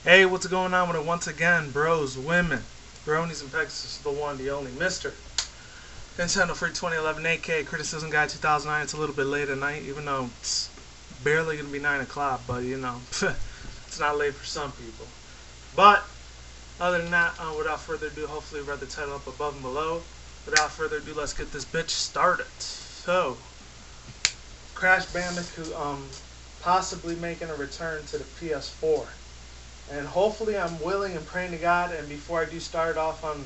Hey, what's going on with it once again, bros, women, bronies, and pegasisters, the one, the only, Mr. Nintendo Free 2011 AK Criticism Guide 2009. It's a little bit late at night, even though it's barely going to be 9 o'clock, but you know, it's not late for some people. But, other than that, without further ado, hopefully you read the title up above and below. Without further ado, let's get this bitch started. So, Crash Bandicoot, possibly making a return to the PS4. And hopefully I'm willing and praying to God, and before I do start off on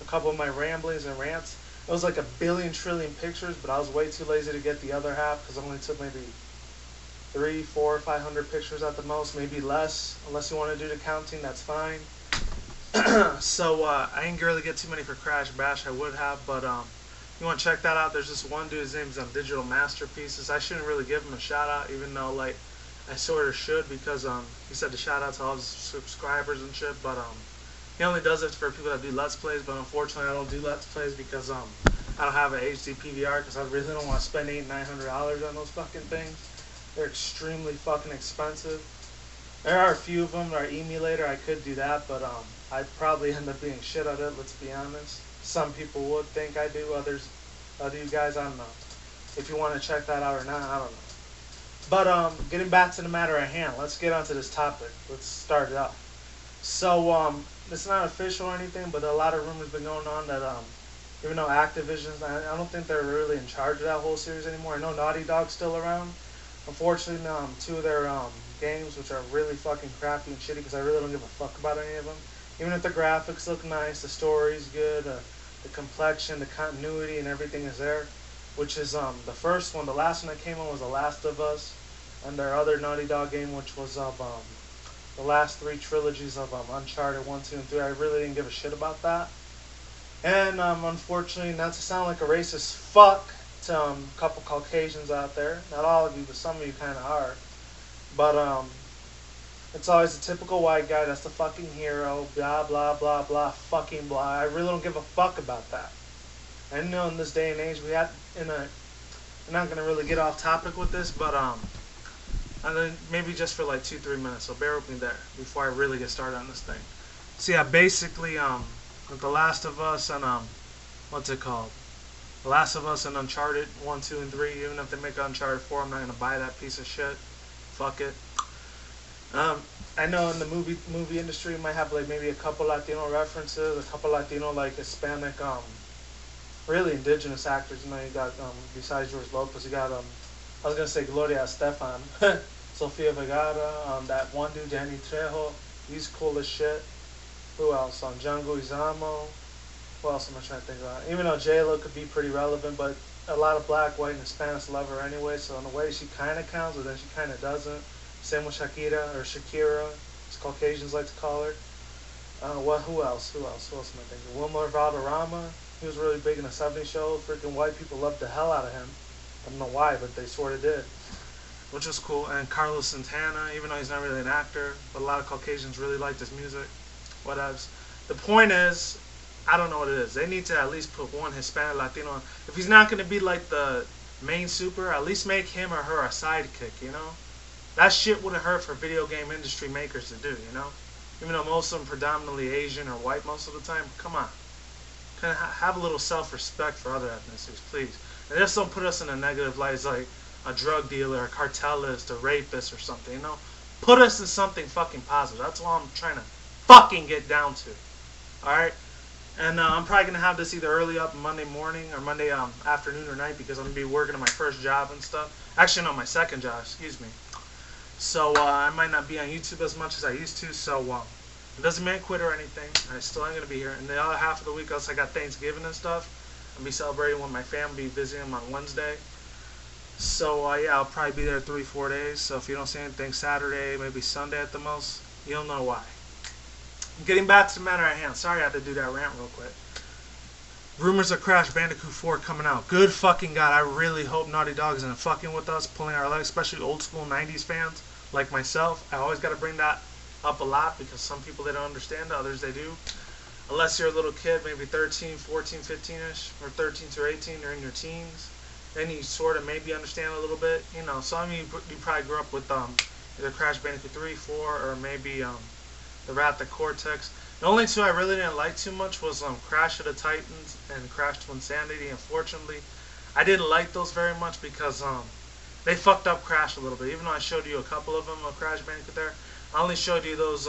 a couple of my ramblings and rants, it was like a billion trillion pictures, but I was way too lazy to get the other half because I only took maybe 300, 400, 500 pictures at the most, maybe less. Unless you want to do the counting, that's fine. So I didn't really get too many for Crash Bash. I would have, but you want to check that out. There's this one dude, his name's Digital Masterpieces. I shouldn't really give him a shout out, even though like I sort of should, because he said to shout out to all his subscribers and shit, but he only does it for people that do Let's Plays, but unfortunately I don't do Let's Plays because I don't have an HD PVR, because I really don't want to spend $800-900 on those fucking things. They're extremely fucking expensive. There are a few of them that are emulator. I could do that, but I'd probably end up being shit at it, let's be honest. Some people would think I do, others, you guys, I don't know. If you want to check that out or not, I don't know. But getting back to the matter at hand, let's get onto this topic. Let's start it off. So it's not official or anything, but a lot of rumors been going on that even though Activision, I don't think they're really in charge of that whole series anymore. I know Naughty Dog's still around. Unfortunately, two of their games, which are really fucking crappy and shitty, because I really don't give a fuck about any of them. Even if the graphics look nice, the story's good, the complexion, the continuity, and everything is there. Which is the first one. The last one that came on was The Last of Us, and their other Naughty Dog game, which was of the last three trilogies of Uncharted 1, 2, and 3. I really didn't give a shit about that. And unfortunately, not to sound like a racist fuck to a couple Caucasians out there, not all of you, but some of you kind of are. But it's always a typical white guy that's the fucking hero, blah blah blah blah, fucking blah. I really don't give a fuck about that. I know in this day and age I'm not gonna really get off topic with this, but and then maybe just for like 2-3 minutes. So bear with me there before I really get started on this thing. So yeah, basically with The Last of Us and what's it called? The Last of Us and Uncharted 1, 2, and 3. Even if they make Uncharted 4, I'm not gonna buy that piece of shit. Fuck it. I know in the movie industry, you might have like maybe a couple Latino references, a couple Latino like Hispanic really indigenous actors. You know, you got besides George Lopez, you got I was gonna say Gloria Estefan, Sofia Vergara, that one dude Danny Trejo, he's cool as shit. Who else? Django Izamo. Who else am I trying to think about? Even though J-Lo could be pretty relevant, but a lot of black, white, and Hispanics love her anyway. So in a way, she kind of counts, but then she kind of doesn't. Same with Shakira, as Caucasians like to call her. Who else? Who else am I thinking? Wilmer Valderrama. He was really big in the '70s show. Freaking white people loved the hell out of him. I don't know why, but they sort of did. Which was cool. And Carlos Santana, even though he's not really an actor, but a lot of Caucasians really liked his music. Whatevs. The point is, I don't know what it is. They need to at least put one Hispanic Latino on. If he's not going to be like the main super, at least make him or her a sidekick, you know? That shit wouldn't hurt for video game industry makers to do, you know? Even though most of them predominantly Asian or white most of the time. Come on. Kind of have a little self-respect for other ethnicities, please. And just don't put us in a negative light as like a drug dealer, a cartelist, a rapist or something, you know? Put us in something fucking positive. That's all I'm trying to fucking get down to. Alright? And I'm probably going to have this either early up Monday morning or Monday afternoon or night, because I'm going to be working on my first job and stuff. Actually, no, my second job, excuse me. So I might not be on YouTube as much as I used to, so it doesn't mean I quit or anything. I still am going to be here. And the other half of the week, also I got Thanksgiving and stuff. I'll be celebrating with my family, visiting them on Wednesday. So yeah, I'll probably be there 3-4 days. So if you don't see anything Saturday, maybe Sunday at the most, you'll know why. Getting back to the matter at hand. Sorry I had to do that rant real quick. Rumors of Crash Bandicoot 4 coming out. Good fucking God. I really hope Naughty Dog isn't fucking with us, pulling our legs, especially old school 90s fans like myself. I always got to bring that up a lot, because some people, they don't understand, others they do. Unless you're a little kid, maybe 13, 14, 15-ish, or 13 to 18, or in your teens, then you sort of maybe understand a little bit. You know, some of you probably grew up with either Crash Bandicoot 3, 4, or maybe the Wrath of Cortex. The only two I really didn't like too much was Crash of the Titans and Crash to Insanity. Unfortunately, I didn't like those very much because they fucked up Crash a little bit. Even though I showed you a couple of them of Crash Bandicoot there, I only showed you those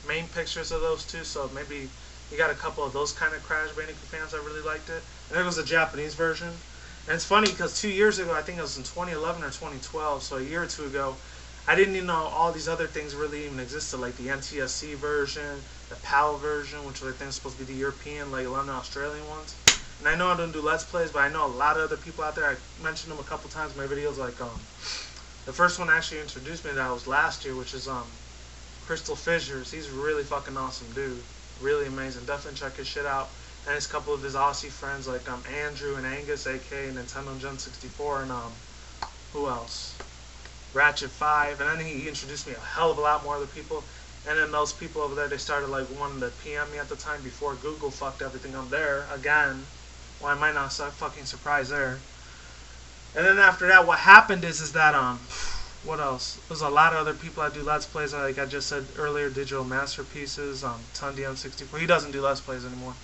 main pictures of those two. So maybe you got a couple of those kind of Crash Bandicoot fans that really liked it. And there was a Japanese version. And it's funny because 2 years ago, I think it was in 2011 or 2012, so a year or two ago, I didn't even know all these other things really even existed, like the NTSC version, the PAL version, which I think is supposed to be the European, like London, Australian ones. And I know I don't do Let's Plays, but I know a lot of other people out there. I mentioned them a couple times in my videos. Like the first one actually introduced me to that was last year, which is Crystal Fissures. He's a really fucking awesome dude, really amazing. Definitely check his shit out. And his couple of his Aussie friends like Andrew and Angus, aka Nintendo Gen 64, and who else? Ratchet 5, and then he introduced me a hell of a lot more other people. And then those people over there, they started like wanting to PM me at the time before Google fucked everything up there again. Well, I might not fucking surprise there. And then after that, what happened is that what else? There's a lot of other people that do Let's Plays, like I just said earlier, Digital Masterpieces, Tundi M64. He doesn't do Let's Plays anymore.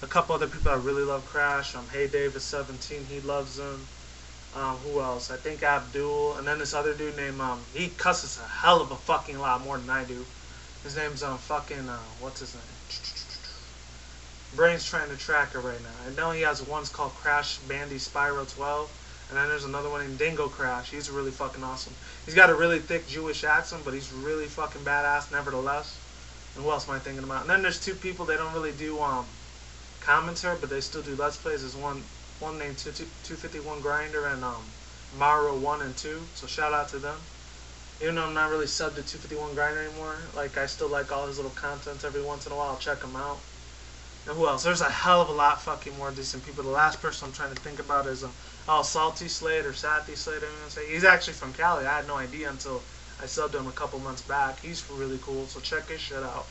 A couple other people that really love Crash. Hey David 17, he loves them. Who else? I think Abdul, and then this other dude named he cusses a hell of a fucking lot more than I do. His name's what's his name? Brain's trying to track it right now. I know he has one's called Crash Bandy Spyro 12, and then there's another one named Dingo Crash. He's really fucking awesome. He's got a really thick Jewish accent, but he's really fucking badass nevertheless. And who else am I thinking about? And then there's two people, they don't really do commentary, but they still do Let's Plays. There's one named 251 Grinder and Maro 1 and 2, so shout out to them. Even though I'm not really subbed to 251 Grinder anymore, like I still like all his little content every once in a while. I'll check him out. And who else? There's a hell of a lot fucking more decent people. The last person I'm trying to think about is Salty Slade or Satty Slade. I'm gonna say he's actually from Cali. I had no idea until I subbed him a couple months back. He's really cool, so check his shit out.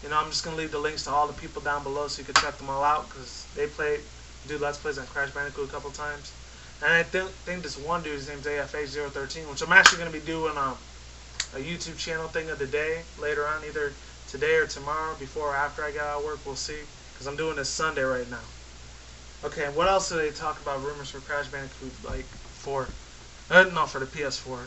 You know, I'm just gonna leave the links to all the people down below so you can check them all out because they do Let's Plays on Crash Bandicoot a couple times. And I think this one dude, his name's AFA013, which I'm actually going to be doing a YouTube channel thing of the day later on, either today or tomorrow, before or after I get out of work, we'll see. Because I'm doing this Sunday right now. Okay, what else do they talk about rumors for Crash Bandicoot, like, for the PS4?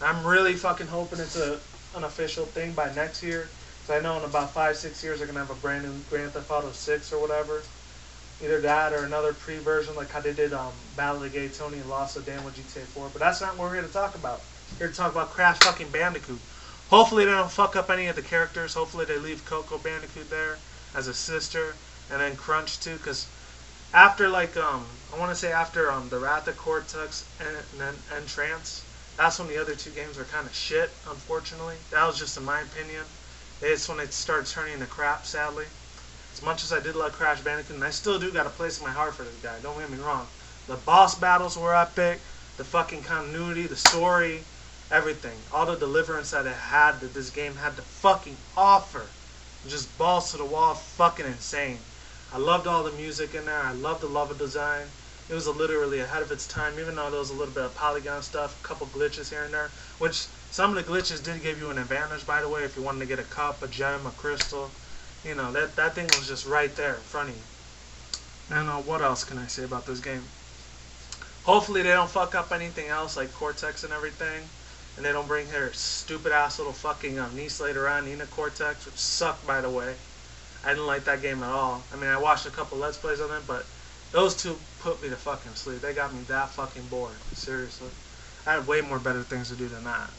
I'm really fucking hoping it's an official thing by next year. Because I know in about 5-6 years they're going to have a brand new Grand Theft Auto 6 or whatever. Either that or another pre-version like how they did Battle of Gay Tony and Lost of Dan with GTA 4. But that's not what we're here to talk about. We're here to talk about Crash fucking Bandicoot. Hopefully they don't fuck up any of the characters. Hopefully they leave Coco Bandicoot there as a sister. And then Crunch too. Because after like, I want to say after the Wrath of Cortex and Trance, that's when the other two games are kind of shit, unfortunately. That was just in my opinion. It's when it started turning into crap, sadly. As much as I did like Crash Bandicoot, and I still do got a place in my heart for this guy, don't get me wrong. The boss battles were epic, the fucking continuity, the story, everything. All the deliverance that it had, that this game had to fucking offer. Just balls to the wall, fucking insane. I loved all the music in there, I loved the level design. It was literally ahead of its time, even though there was a little bit of polygon stuff, a couple glitches here and there, which some of the glitches did give you an advantage, by the way, if you wanted to get a cup, a gem, a crystal. You know, that thing was just right there in front of you. And what else can I say about this game? Hopefully they don't fuck up anything else like Cortex and everything. And they don't bring her stupid ass little fucking niece later on, Nina Cortex, which sucked by the way. I didn't like that game at all. I mean, I watched a couple Let's Plays on it, but those two put me to fucking sleep. They got me that fucking bored. Seriously. I had way more better things to do than that.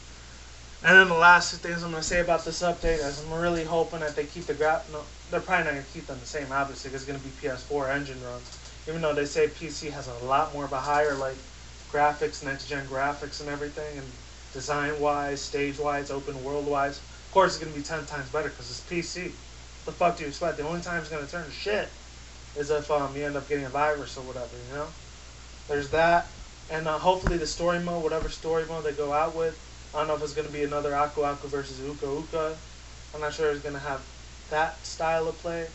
And then the last things I'm going to say about this update is I'm really hoping that they keep the no, they're probably not going to keep them the same, obviously, because it's going to be PS4 engine runs. Even though they say PC has a lot more of a higher, like, graphics, next-gen graphics and everything, and design-wise, stage-wise, open world-wise. Of course, it's going to be 10 times better because it's PC. What the fuck do you expect? The only time it's going to turn to shit is if you end up getting a virus or whatever, you know? There's that. And hopefully the story mode, whatever story mode they go out with, I don't know if it's going to be another Aku Aku versus Uka Uka. I'm not sure he's going to have that style of play.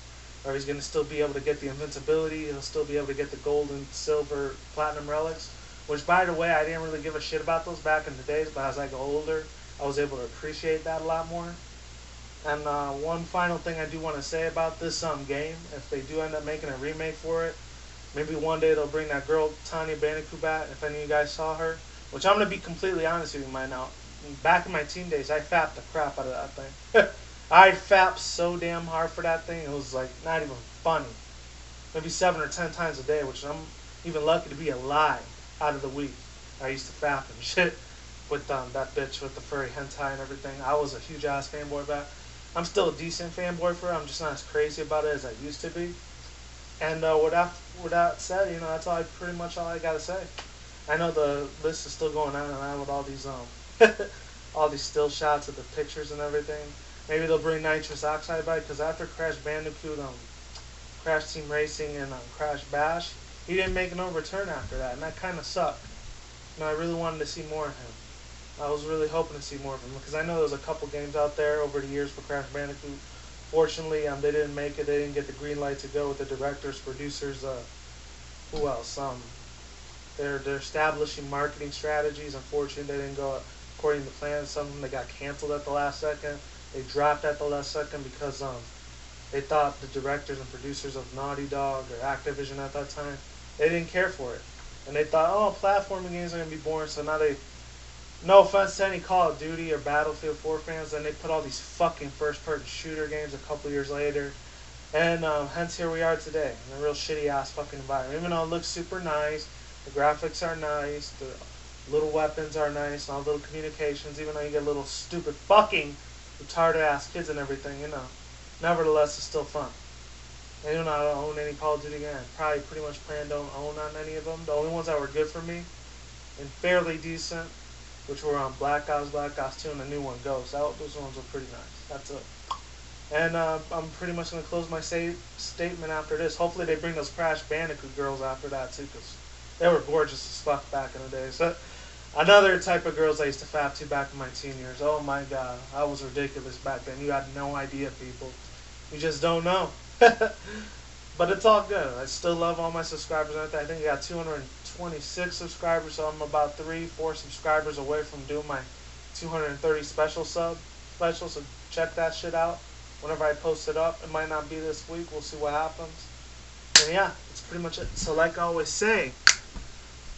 Or he's going to still be able to get the invincibility. He'll still be able to get the gold and silver platinum relics. Which, by the way, I didn't really give a shit about those back in the days. But as I got older, I was able to appreciate that a lot more. And one final thing I do want to say about this game, if they do end up making a remake for it, maybe one day they'll bring that girl Tanya Bandicoot back. If any of you guys saw her, which I'm gonna be completely honest with you, right now. Back in my teen days, I fapped the crap out of that thing. I fapped so damn hard for that thing. It was like not even funny. Maybe 7 or 10 times a day, which I'm even lucky to be alive out of the week. I used to fap and shit with that bitch with the furry hentai and everything. I was a huge ass fanboy back. I'm still a decent fanboy for it. I'm just not as crazy about it as I used to be. And with that said, that's pretty much all I gotta say. I know the list is still going on and on with all these all these still shots of the pictures and everything. Maybe they'll bring nitrous oxide back because after Crash Bandicoot, Crash Team Racing, and Crash Bash, he didn't make no return after that, and that kind of sucked. I really wanted to see more of him. I was really hoping to see more of him because I know there's a couple games out there over the years for Crash Bandicoot. Fortunately, they didn't make it. They didn't get the green light to go with the directors, producers. Who else? They're establishing marketing strategies. Unfortunately, they didn't go according to plan. Some of them they got canceled at the last second. They dropped at the last second because they thought the directors and producers of Naughty Dog or Activision at that time, they didn't care for it, and they thought, oh, platforming games are gonna be boring. So now they, no offense to any Call of Duty or Battlefield 4 fans, and they put all these fucking first-person shooter games a couple years later. And hence here we are today, in a real shitty-ass fucking environment. Even though it looks super nice, the graphics are nice, the little weapons are nice, and all the little communications, even though you get little stupid fucking retarded-ass kids and everything, nevertheless, it's still fun. I do not own any Call of Duty game. Probably pretty much plan don't own on any of them. The only ones that were good for me and fairly decent, which were on Black Ops 2, and the new one, Ghost. Those ones were pretty nice. That's it. And I'm pretty much going to close my statement after this. Hopefully they bring those Crash Bandicoot girls after that, too, because they were gorgeous as fuck back in the day. So, another type of girls I used to fap to back in my teen years. Oh, my God. I was ridiculous back then. You had no idea, people. You just don't know. But it's all good. I still love all my subscribers. I think I got 226 subscribers, so I'm about 3-4 subscribers away from doing my 230 special. So check that shit out. Whenever I post it up, it might not be this week. We'll see what happens. And yeah, that's pretty much it. So like I always say,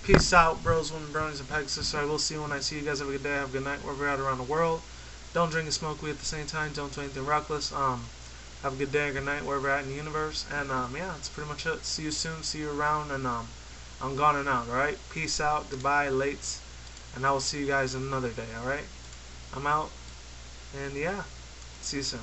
peace out, bros, women, bronies, and pegasisters. I will see you when I see you guys. Have a good day. Have a good night wherever you're at around the world. Don't drink and smoke weed at the same time. Don't do anything reckless. Have a good day or good night wherever you're at in the universe. And yeah, that's pretty much it. See you soon. See you around. And I'm gone and out. Alright? Peace out. Goodbye. Lates. And I will see you guys another day. Alright? I'm out. And yeah, see you soon.